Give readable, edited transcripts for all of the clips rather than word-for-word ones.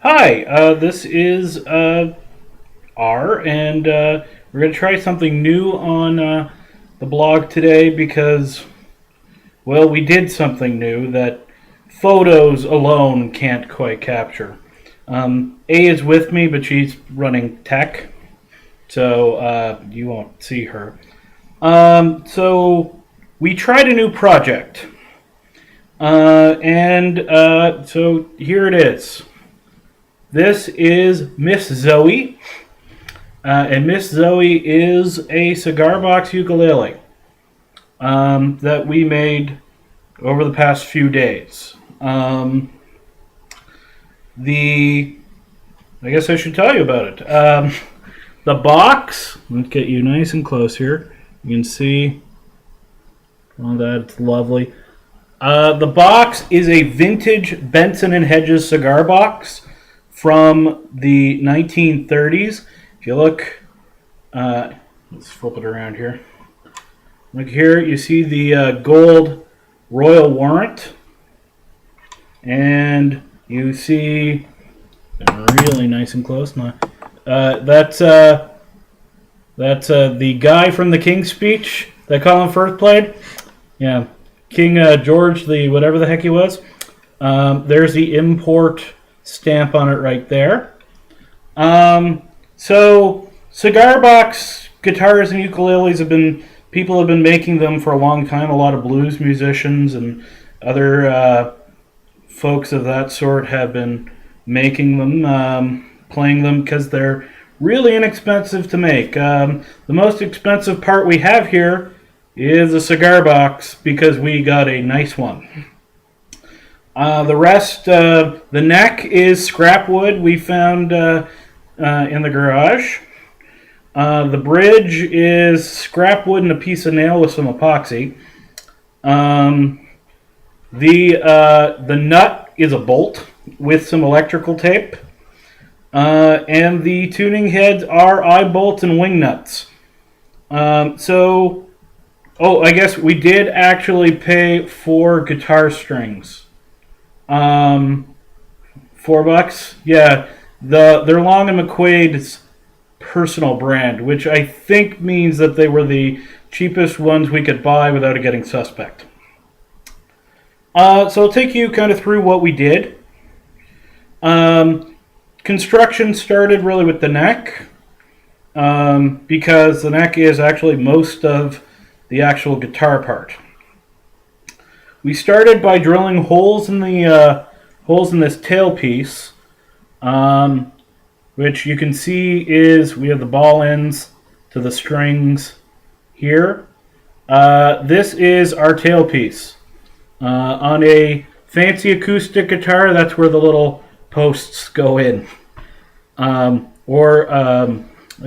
Hi, this is R, and we're going to try something new on the blog today because, well, we did something new that photos alone can't quite capture. A is with me, but she's running tech, so you won't see her. So we tried a new project, and so here it is. This is Miss Zooey, and Miss Zooey is a cigar box ukulele that we made over the past few days. The I guess I should tell you about it. The box. Let's get you nice and close here. You can see. Oh, that's lovely. The box is a vintage Benson and Hedges cigar box from the 1930s. If you look, let's flip it around here. Look here, you see the gold Royal Warrant, and you see really nice and close. That's the guy from the King's Speech that Colin Firth played. Yeah, King George the whatever the heck he was. There's the import stamp on it right there. So cigar box guitars and ukuleles people have been making them for a long time. A lot of blues musicians and other folks of that sort have been making them, playing them because they're really inexpensive to make. The most expensive part we have here is a cigar box because we got a nice one. The rest, the neck is scrap wood we found in the garage. The bridge is scrap wood and a piece of nail with some epoxy. The nut is a bolt with some electrical tape. And the tuning heads are eye bolts and wing nuts. I guess we did actually pay for guitar strings. $4. Yeah, they're Long and McQuaid's personal brand, which I think means that they were the cheapest ones we could buy without it getting suspect. So I'll take you kind of through what we did. Construction started really with the neck, because the neck is actually most of the actual guitar part. We started by drilling holes in this tailpiece, which you can see is we have the ball ends to the strings here. This is our tailpiece. On a fancy acoustic guitar, that's where the little posts go in. I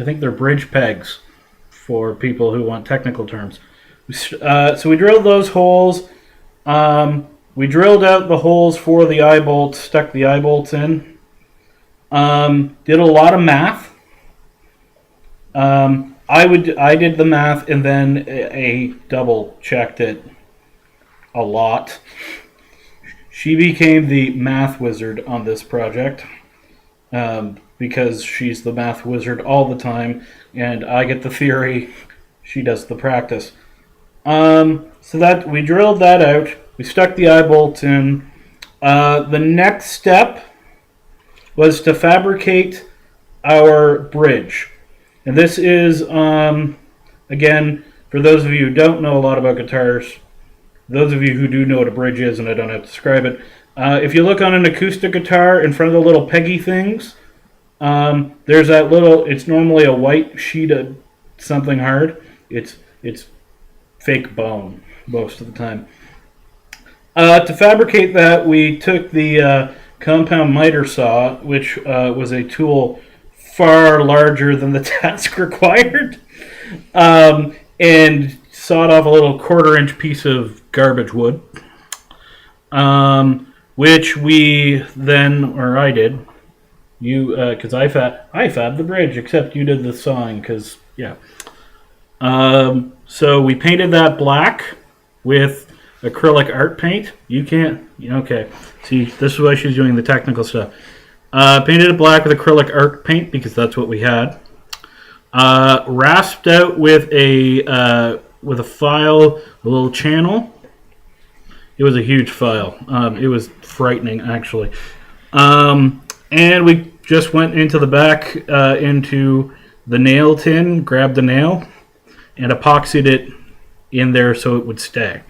think they're bridge pegs for people who want technical terms. So we drilled those holes. We drilled out the holes for the eye bolts, stuck the eye bolts in. Did a lot of math. I did the math and then a double checked it a lot. She became the math wizard on this project, because she's the math wizard all the time, and I get the theory, she does the practice. So that we drilled that out. We stuck the eye bolts in. The next step was to fabricate our bridge. And this is, again, for those of you who don't know a lot about guitars, those of you who do know what a bridge is, and I don't have to describe it, if you look on an acoustic guitar in front of the little peggy things, there's that little, it's normally a white sheet of something hard. It's fake bone most of the time. To fabricate that, we took the compound miter saw, which was a tool far larger than the task required, and sawed off a little 1/4-inch piece of garbage wood, which we then, or I did, because I fabbed the bridge, except you did the sawing, because, yeah. So we painted that black with acrylic art paint. You can't, okay. See, this is why she's doing the technical stuff. Painted it black with acrylic arc paint because that's what we had. Rasped out with a file, a little channel. It was a huge file. It was frightening, actually. And we just went into the back, into the nail tin, grabbed the nail, and epoxied it in there so it would stay.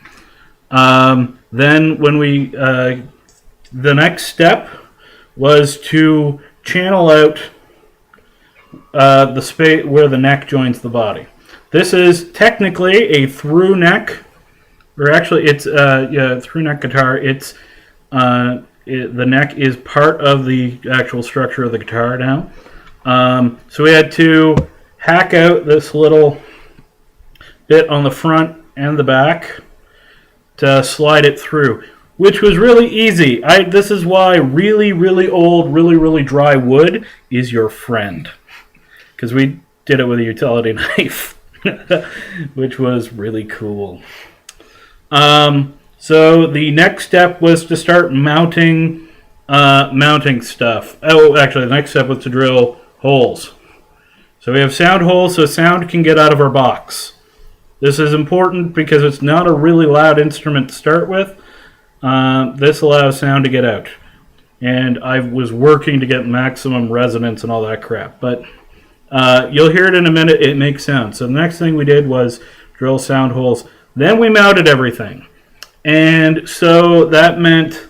Then when the next step was to channel out the space where the neck joins the body. This is technically a through neck, or actually it's through neck guitar. It's the neck is part of the actual structure of the guitar now. So we had to hack out this little bit on the front and the back to slide it through, which was really easy. This is why really, really old, really, really dry wood is your friend. Because we did it with a utility knife, which was really cool. So the next step was to start mounting stuff. Oh, actually, the next step was to drill holes. So we have sound holes so sound can get out of our box. This is important because it's not a really loud instrument to start with. This allows sound to get out. And I was working to get maximum resonance and all that crap. But you'll hear it in a minute. It makes sound. So the next thing we did was drill sound holes. Then we mounted everything. And so that meant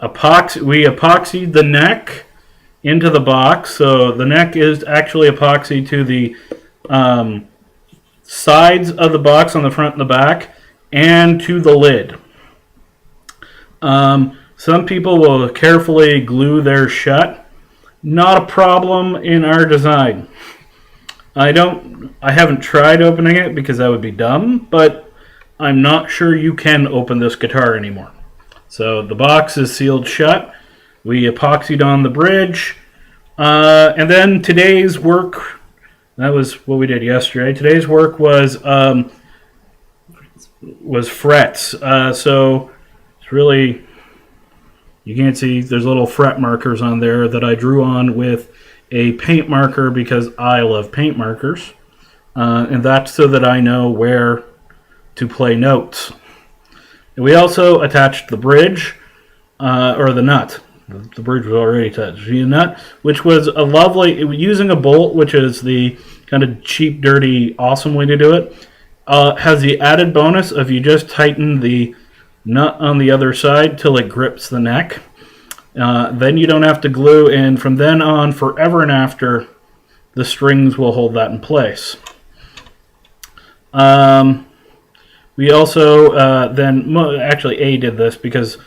we epoxied the neck into the box. So the neck is actually epoxy to the sides of the box on the front and the back, and to the lid. Some people will carefully glue theirs shut. Not a problem in our design. I haven't tried opening it because that would be dumb, but I'm not sure you can open this guitar anymore. So the box is sealed shut. We epoxied on the bridge. And then today's work, that was what we did yesterday. Today's work was frets. So it's really, you can't see, there's little fret markers on there that I drew on with a paint marker because I love paint markers. And that's so that I know where to play notes. And we also attached the bridge, or the nut. The bridge was already attached. The nut, which was a lovely, using a bolt, which is the kind of cheap, dirty, awesome way to do it, has the added bonus of you just tighten the nut on the other side till it grips the neck. Then you don't have to glue, and from then on, forever and after, the strings will hold that in place. We also actually A did this because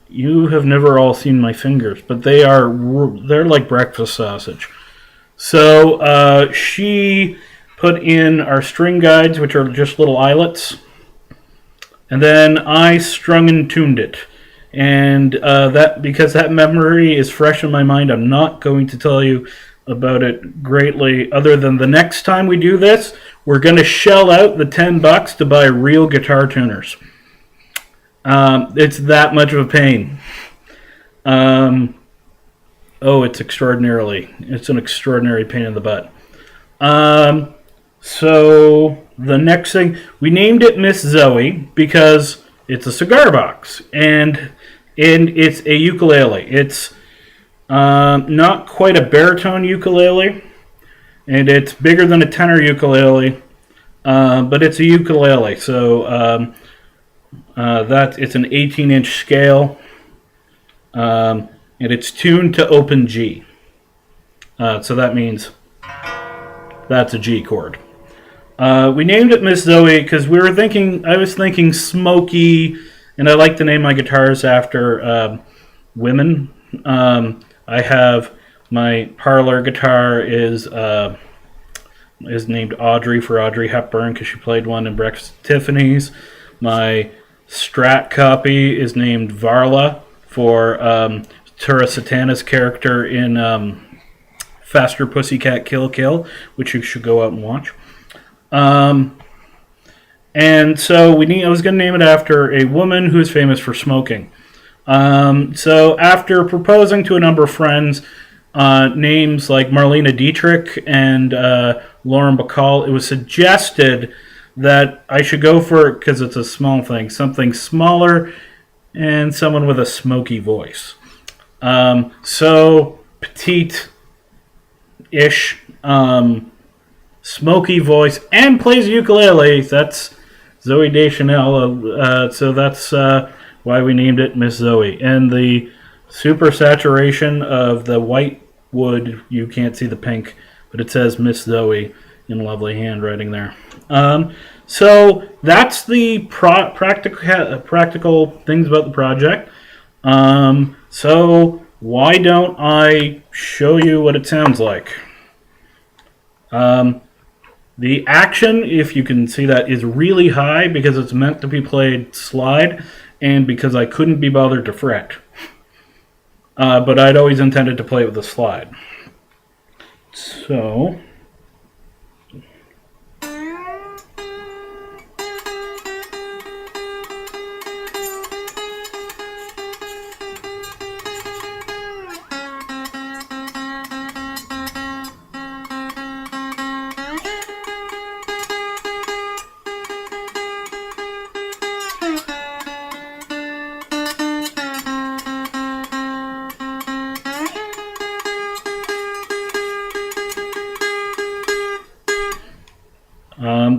you have never all seen my fingers, but they're like breakfast sausage. So she put in our string guides, which are just little eyelets, and then I strung and tuned it. And because that memory is fresh in my mind, I'm not going to tell you about it greatly, other than the next time we do this, we're going to shell out the $10 to buy real guitar tuners. It's that much of a pain. It's an extraordinary pain in the butt. So the next thing, we named it Miss Zooey because it's a cigar box, and it's a ukulele. It's not quite a baritone ukulele, and it's bigger than a tenor ukulele, but it's a ukulele. So it's an 18-inch scale, and it's tuned to open G. So that means that's a G chord. We named it Miss Zooey because I was thinking smoky, and I like to name my guitars after women. I have my parlor guitar is named Audrey for Audrey Hepburn because she played one in Breakfast at Tiffany's. My Strat copy is named Varla for Tura Satana's character in Faster Pussycat Kill Kill, which you should go out and watch. And so I was going to name it after a woman who's famous for smoking. So after proposing to a number of friends, names like Marlena Dietrich and Lauren Bacall, it was suggested that I should go for, because it's a small thing, something smaller and someone with a smoky voice. So petite-ish, smoky voice, and plays ukulele. That's Zooey Deschanel. So that's why we named it Miss Zooey. And the super saturation of the white wood, you can't see the pink, but it says Miss Zooey in lovely handwriting there. So that's the practical things about the project. So why don't I show you what it sounds like? The action, if you can see that, is really high because it's meant to be played slide and because I couldn't be bothered to fret. But I'd always intended to play it with a slide. So...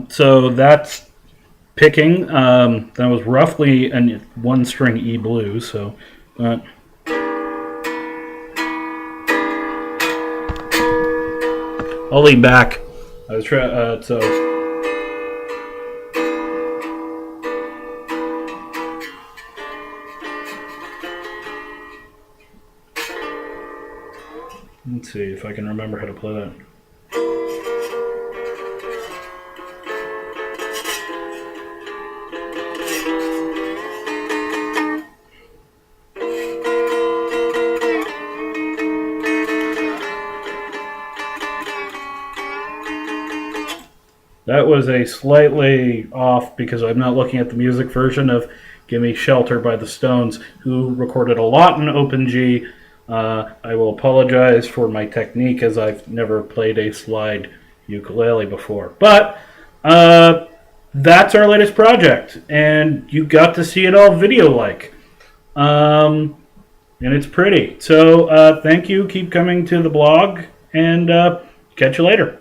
So that's picking. That was roughly a one string E blues. So, I'll lean back. I was trying. So. Let's see if I can remember how to play that. That was a slightly off because I'm not looking at the music version of Gimme Shelter by the Stones, who recorded a lot in open G. I will apologize for my technique as I've never played a slide ukulele before. But that's our latest project, and you got to see it all video-like. And it's pretty. So thank you. Keep coming to the blog, and catch you later.